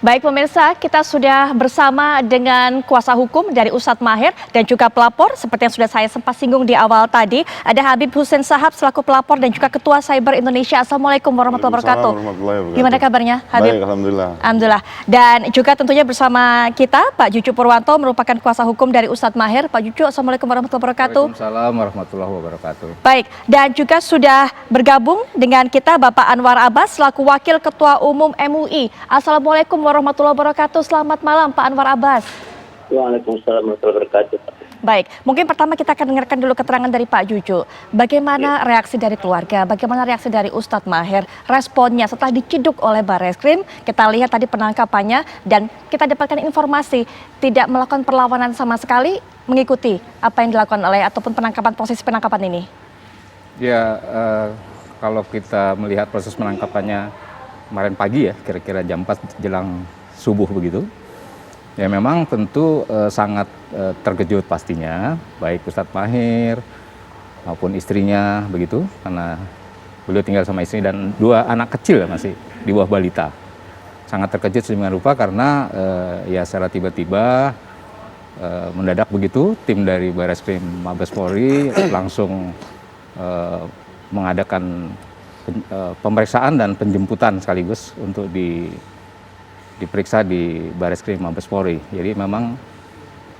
Baik pemirsa, kita sudah bersama dengan kuasa hukum dari Ustadz Maher dan juga pelapor seperti yang sudah saya sempat singgung di awal tadi. Ada Habib Hussein Shahab selaku pelapor dan juga Ketua Cyber Indonesia. Assalamualaikum warahmatullahi wabarakatuh. Gimana kabarnya Habib? Baik, alhamdulillah. Alhamdulillah. Dan juga tentunya bersama kita Pak Jucu Purwanto merupakan kuasa hukum dari Ustadz Maher. Pak Jucu, assalamualaikum warahmatullahi wabarakatuh. Waalaikumsalam warahmatullahi wabarakatuh. Baik, dan juga sudah bergabung dengan kita Bapak Anwar Abbas selaku Wakil Ketua Umum MUI. Assalamualaikum warahmatullahi wabarakatuh. Selamat malam Pak Anwar Abbas. Waalaikumsalam warahmatullahi wabarakatuh. Baik, mungkin pertama kita akan dengarkan dulu keterangan dari Pak Jucu. Bagaimana reaksi dari keluarga, bagaimana reaksi dari Ustadz Maher, responnya setelah diciduk oleh Barreskrim. Kita lihat tadi penangkapannya dan kita dapatkan informasi tidak melakukan perlawanan sama sekali, mengikuti apa yang dilakukan oleh ataupun proses penangkapan ini. Ya, kalau kita melihat proses penangkapannya kemarin pagi ya, kira-kira jam 4 jelang subuh begitu. Ya memang tentu sangat terkejut pastinya, baik Ustadz Maher maupun istrinya begitu, karena beliau tinggal sama istri dan 2 anak kecil masih di bawah balita. Sangat terkejut sedemikian rupa karena ya secara tiba-tiba mendadak begitu tim dari Barreskrim Mabes Polri langsung mengadakan pemeriksaan dan penjemputan sekaligus untuk diperiksa di Barreskrim Mabes Polri. Jadi memang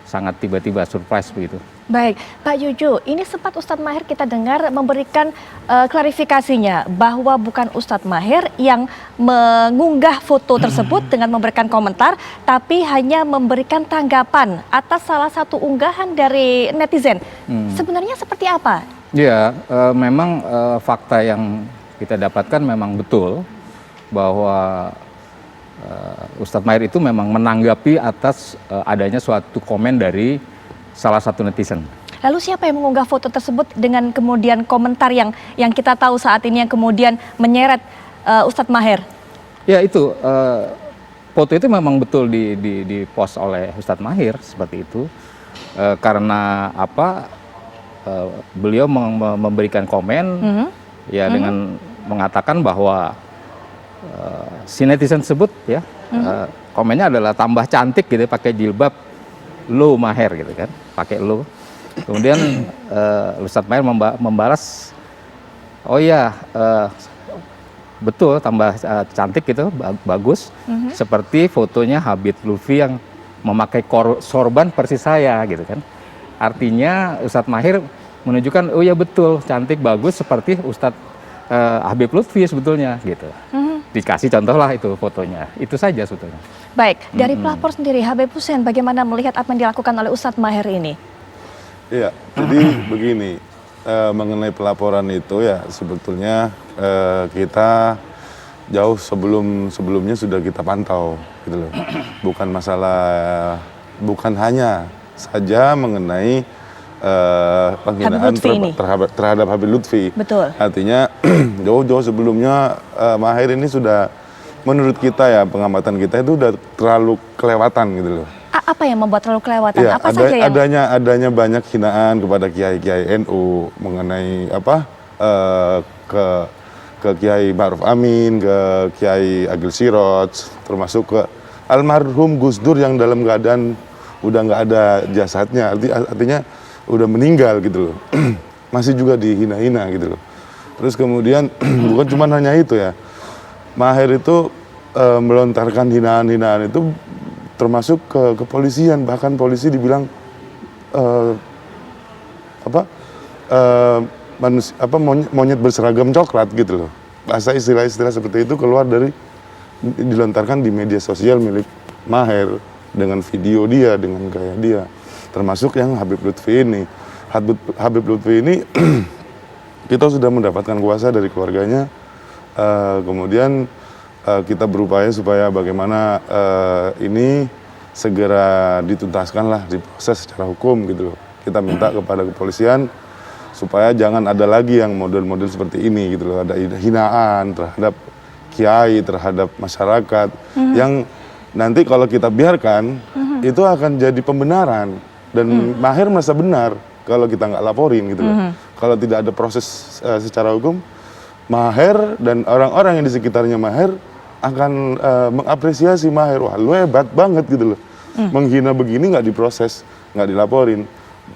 sangat tiba-tiba, surprise begitu. Baik, Pak Jucu, ini sempat Ustadz Maher kita dengar memberikan klarifikasinya bahwa bukan Ustadz Maher yang mengunggah foto tersebut dengan memberikan komentar, tapi hanya memberikan tanggapan atas salah satu unggahan dari netizen. Sebenarnya seperti apa? Ya, memang fakta yang kita dapatkan memang betul bahwa Ustadz Maher itu memang menanggapi atas adanya suatu komen dari salah satu netizen. Lalu siapa yang mengunggah foto tersebut dengan kemudian komentar yang kita tahu saat ini yang kemudian menyeret Ustadz Maher? Ya itu, foto itu memang betul di post oleh Ustadz Maher seperti itu. Karena apa, beliau memberikan komen ya dengan mengatakan bahwa si netizen tersebut ya komennya adalah tambah cantik gitu, pakai jilbab lo Maher gitu kan, pakai lo. Kemudian Ustadz Maher membalas, oh ya betul tambah cantik gitu, bagus, seperti fotonya Habib Lutfi yang memakai sorban persis saya gitu kan. Artinya Ustadz Maher menunjukkan oh ya betul cantik bagus seperti Ustadz Habib Lutfi sebetulnya gitu. Dikasih contoh lah itu fotonya, itu saja sebetulnya. Baik, dari pelapor sendiri Habib Hussein bagaimana melihat apa yang dilakukan oleh Ustadz Maher ini? Iya, jadi begini, mengenai pelaporan itu ya sebetulnya kita jauh sebelumnya sudah kita pantau gitu loh. Bukan hanya saja mengenai penghinaan terhadap Habib Lutfi. Betul. Artinya jauh-jauh sebelumnya Maher ini sudah, menurut kita ya, pengamatan kita itu udah terlalu kelewatan gitu loh. Apa yang membuat terlalu kelewatan? Ya, apa saja yang adanya banyak hinaan kepada kiai-kiai NU mengenai apa ke Kiai Ma'ruf Amin, ke Kiai Agil Siroj, termasuk ke almarhum Gus Dur yang dalam keadaan udah nggak ada jasadnya, artinya udah meninggal gitu loh. Masih juga dihina-hina gitu loh. Terus kemudian bukan cuma hanya itu ya, Maher itu melontarkan hinaan-hinaan itu termasuk ke kepolisian, bahkan polisi dibilang monyet berseragam coklat gitu loh. Bahasa istilah-istilah seperti itu keluar dilontarkan di media sosial milik Maher dengan video dia, dengan gaya dia. Termasuk yang Habib Lutfi ini. Habib Lutfi ini kita sudah mendapatkan kuasa dari keluarganya, kemudian kita berupaya supaya bagaimana ini segera dituntaskan lah, diproses secara hukum gitu loh. Kita minta kepada kepolisian supaya jangan ada lagi yang model-model seperti ini gitu loh, ada hinaan terhadap kiai, terhadap masyarakat yang nanti kalau kita biarkan itu akan jadi pembenaran. Dan Maher merasa benar kalau kita nggak laporin gitu loh. Kalau tidak ada proses secara hukum, Maher dan orang-orang yang di sekitarnya Maher akan mengapresiasi Maher. Wah, lu hebat banget gitu loh. Menghina begini nggak diproses, nggak dilaporin.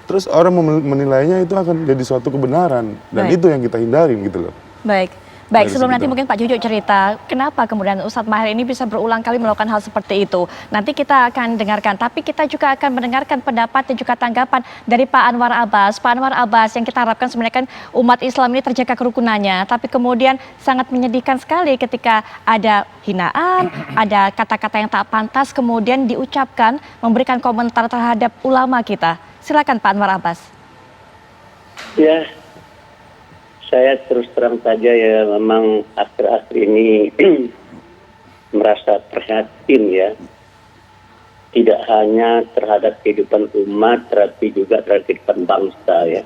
Terus orang menilainya itu akan jadi suatu kebenaran. Dan Baik. itu yang kita hindarin gitu loh. Baik. Dari Baik, sebelum nanti segitu. mungkin Pak Jujuk cerita kenapa kemudian Ustadz Maher ini bisa berulang kali melakukan hal seperti itu. Nanti kita akan dengarkan, tapi kita juga akan mendengarkan pendapat dan juga tanggapan dari Pak Anwar Abbas. Pak Anwar Abbas, yang kita harapkan sebenarnya kan umat Islam ini terjaga kerukunannya, tapi kemudian sangat menyedihkan sekali ketika ada hinaan, ada kata-kata yang tak pantas kemudian diucapkan, memberikan komentar terhadap ulama kita. Silakan Pak Anwar Abbas. Ya, saya terus terang saja ya, memang akhir-akhir ini merasa prihatin ya. Tidak hanya terhadap kehidupan umat, tapi juga terhadap kehidupan bangsa ya.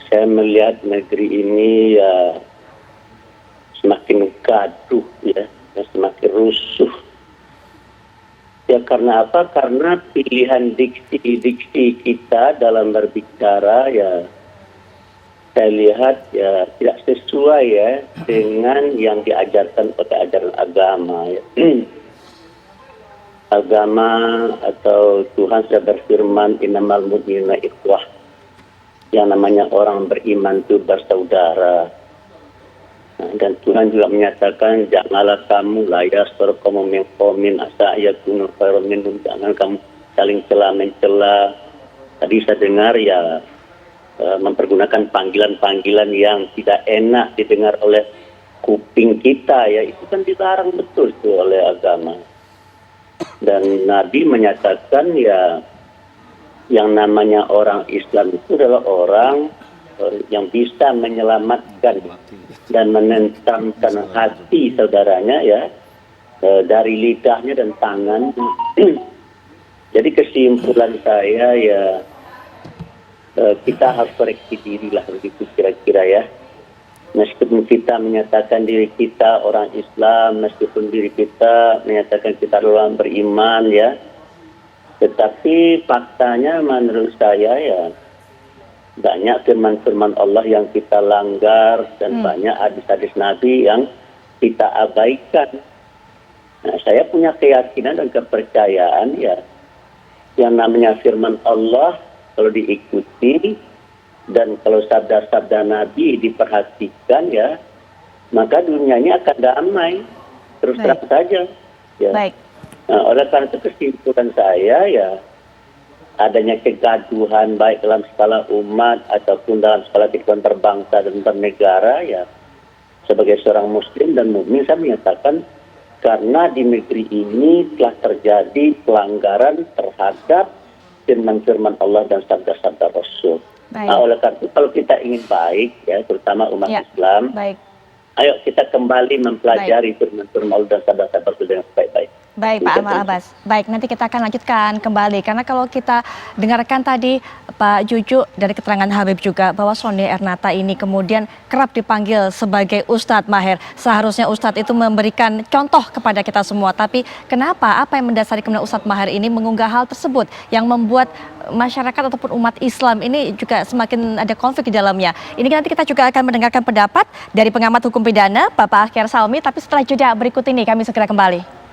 Saya melihat negeri ini ya semakin gaduh ya, dan semakin rusuh. Ya karena apa? Karena pilihan diksi-diksi kita dalam berbicara ya, saya lihat ya tidak sesuai ya dengan yang diajarkan oleh ajaran agama ya. Agama atau Tuhan sudah berfirman innamal mu'minuna ikhwah. Yang namanya orang beriman itu bersaudara. Nah, dan Tuhan juga menyatakan janganlah kamu la yastarqamu min qaumin asa yakunu khairan minhum, jangan kamu saling mencela. Tadi saya dengar ya mempergunakan panggilan-panggilan yang tidak enak didengar oleh kuping kita ya, itu kan dilarang betul itu oleh agama. Dan Nabi menyatakan ya yang namanya orang Islam itu adalah orang yang bisa menyelamatkan dan menenteramkan hati saudaranya ya, dari lidahnya dan tangan. Jadi kesimpulan saya ya, kita harus koreksi diri lah begitu kira-kira ya. Meskipun kita menyatakan diri kita orang Islam, meskipun diri kita menyatakan kita orang beriman ya, tetapi faktanya menurut saya ya banyak firman-firman Allah yang kita langgar dan banyak hadis-hadis Nabi yang kita abaikan. Nah, saya punya keyakinan dan kepercayaan ya, yang namanya firman Allah kalau diikuti dan kalau sabda-sabda Nabi diperhatikan ya, maka dunia ini akan damai. Terus terang saja. Ya. Baik. Nah, oleh karena itu kesimpulan saya ya, adanya kegaduhan baik dalam skala umat ataupun dalam skala kehidupan berbangsa dan bernegara ya, sebagai seorang muslim dan mukmin saya menyatakan karena di negeri ini telah terjadi pelanggaran terhadap firman-firman Allah dan sabda-sabda Rasul. Baik. Nah, oleh karena itu kalau kita ingin baik ya, terutama umat Ya. Islam, Baik. ayo kita kembali mempelajari firman-firman Allah dan sabda-sabda Rasul dengan baik-baik. Baik Pak Anwar Abbas. Baik, nanti kita akan lanjutkan kembali. Karena kalau kita dengarkan tadi Pak Jujuk dari keterangan Habib juga bahwa Sony Ernata ini kemudian kerap dipanggil sebagai Ustadz Maher. Seharusnya Ustadz itu memberikan contoh kepada kita semua. Tapi kenapa, apa yang mendasari kemudian Ustadz Maher ini mengunggah hal tersebut yang membuat masyarakat ataupun umat Islam ini juga semakin ada konflik di dalamnya. Ini nanti kita juga akan mendengarkan pendapat dari pengamat hukum pidana Bapak Akhir Salmi. Tapi setelah jeda berikut ini kami segera kembali.